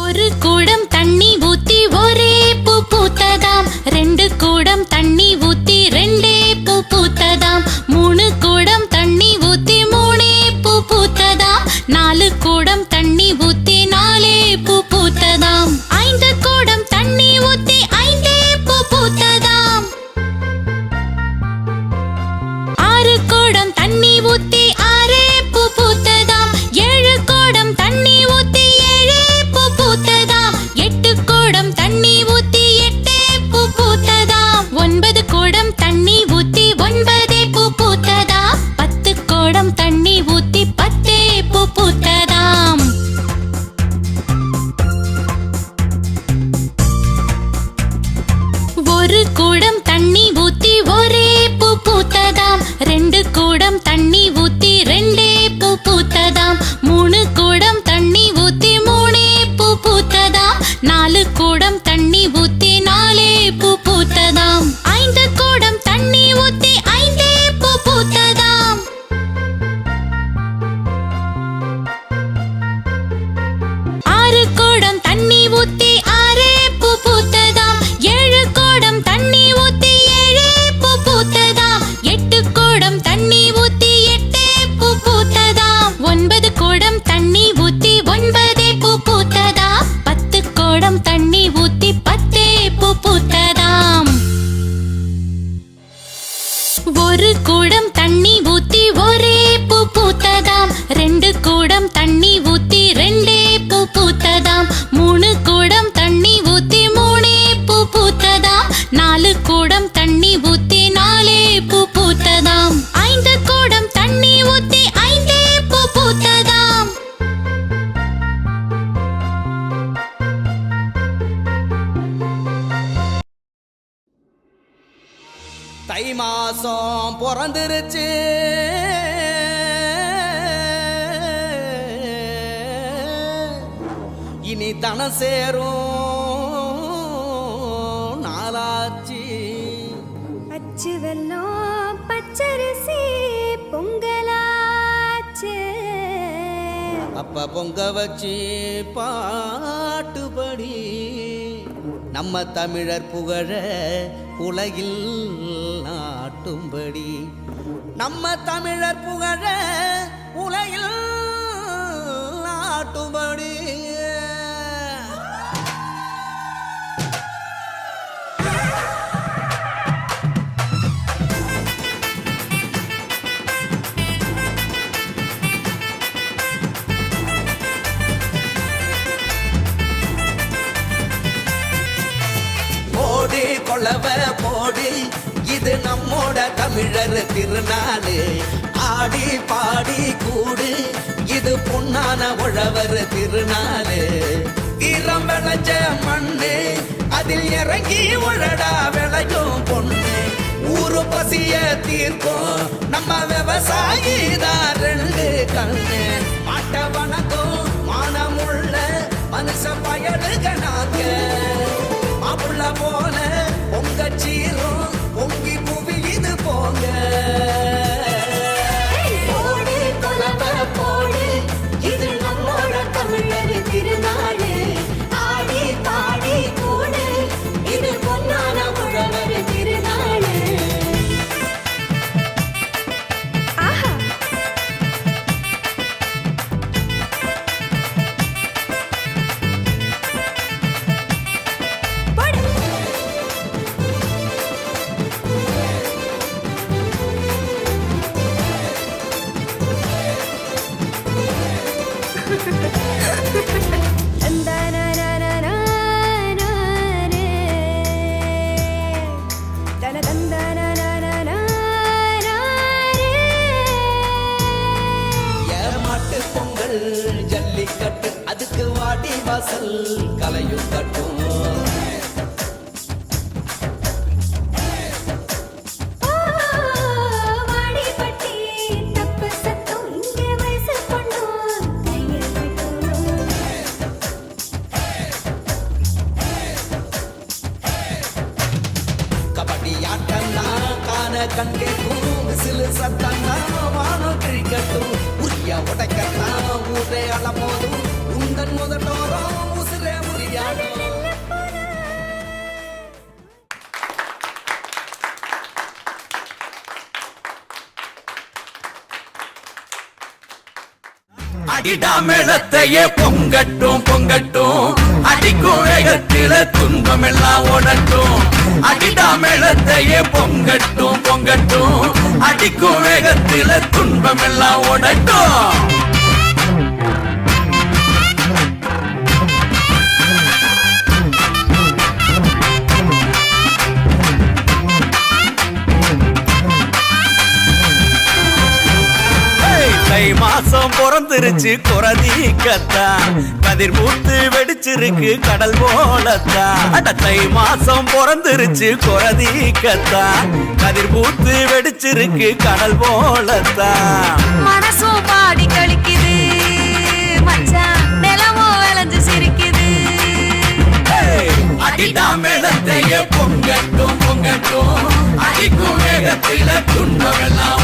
ஒரு குடம் தண்ணி ஊத்தி ஒரே பூ பூத்ததாம். 2 குடம் தண்ணி ஊத்தி 2 பூ பூத்ததாம். 3 குடம் தண்ணி ஊத்தி 3 பூ பூத்ததாம். 4 குடம் தண்ணி ஊத்தி 4 பூ பூத்ததாம். 5 குடம் தண்ணி ஊத்தி 5 பூ பூத்ததாம். 6 குடம் தண்ணி ஊத்தி 6 பூ பூத்ததாம். 7 குடம் தண்ணி ஊத்தி 7 பூ பூத்ததாம். 8 குடம் தண்ணி ஊத்தி 8 பூ பூத்ததாம். 9 குடம் தண்ணி ஊத்தி 9 பூ பூத்ததாம். 10 குடம் தண்ணி ஊத்தி 10 பூ பூத்ததாம். ஒரு குடம் தண்ணி ஊத்தி ஒரே பூ பூத்ததாம். 2 குடம் தண்ணி ஊத்தி 2 பூ பூத்ததாம். 3 குடம் தண்ணி ஊத்தி 3 பூ பூத்ததாம். 4 குடம் தண்ணி ஊத்தி 4 பூ பூத்ததாம். 5 குடம் தண்ணி ஊத்தி 5 பூ பூத்ததாம். 6 குடம் தண்ணி ஊத்தி 6 பூ பூத்ததாம். 7 குடம் தண்ணி ஊத்தி 7 பூ பூத்ததாம். 8 குடம் தண்ணி ஊத்தி 8 பூ பூத்ததாம். 9 குடம் தண்ணி ஊத்தி 9 பூ பூத்ததாம். 10 குடம் தண்ணி ஊத்தி 10 பூ பூத்ததாம். ஒரு குடம் தண்ணி ஊத்தி ஒரே பூ பூத்ததாம். 2 குடம் தண்ணி ஊத்தி 2 பூ பூத்ததாம். 3 குடம் தண்ணி ஊத்தி 3 பூ பூத்ததாம். 4 குடம் தண்ணி ஊத்தி 4 பூ பூத்ததாம். 5 குடம் தண்ணி ஊத்தி 5 பூ பூத்ததாம். தை மாசம் பிறந்துருச்சு, இனி தனம் சேரும் நாளாச்சு. அச்சு வெல்லம் பச்சரிசி பொங்கலாச்சு. அப்ப பொங்க வச்சு பாட்டுபடி நம்ம தமிழர் புகழ உலகில் நாட்டும்படி. நம்ம தமிழர் புகழ உலகில் நாட்டும்படி. இது நம்மோட தமிழர் திருநாளு ஆடி பாடி கூடு இது பொன்னான உழவர் திருநாளு ஈரம் விளைஞ்ச மண்ணு அதில் இறங்கி உழடா விளையும் பொண்ணு ஊரு பசிய தீர்க்கும் நம்ம விவசாயி தான் ரெண்டு கண்ணு மாட்ட வணக்கம் மானமுள்ள மனுஷ பயலுக நாங்க மாப்புள்ள போல பொங்க சீரும் பொங்கி புவி இது போங்க போடு குலவ போடு இது நம்மோட தமிழர் திருநாடு ஆடி பாடி கூடு இது பொன்னான உழவர் திருநாடு ஆஹா போடு ஏமாட்டு பொங்கல் ஜல்லிக்கட்டு அதுக்கு வாடி வாசல் கலையும் கட்டும் வாடிப்பட்டி தப்பு சத்தம் இங்கே வயசு பொண்ணும் கையில் விட்டும் கபடி ஆட்டம்னா காண கண் கேட்கும் விசிலு சத்தம்னா வானம் கிழிக்கட்டும் உரிய உடைக்கத்தான் ஊரே அளமோதும் உந்தன் முதட்டோரம் உசிரே உரியாடும் அடிடா மேளத்தையே பொங்கட்டும் பொங்கட்டும் அடிக்கும் வேகத்தில துன்பம் எல்லாம் ஓடட்டும் அடிடா மேளத்தையே பொங்கட்டும் பொங்கட்டும் அடிக்கும் வேகத்தில துன்பம் எல்லாம் ஓடட்டும் தை மாசம் பிறந்துருச்சு குறதீக்கத்தான் கதிர் பூத்து வெடிச்சிருக்கு கடல் போலத்தான் அட தை மாசம் பிறந்துருச்சு குறதீக்கத்தான் கதிர் பூத்து வெடிச்சிருக்கு கடல் போலத்தான் மனசும் பாடி கழிக்குது மச்சான் நிலமும் விளைஞ்சு சிரிக்குது அடிடா மேளத்தையே பொங்கட்டும் பொங்கட்டும் அடிக்கும் வேகத்தில துன்பம் எல்லாம்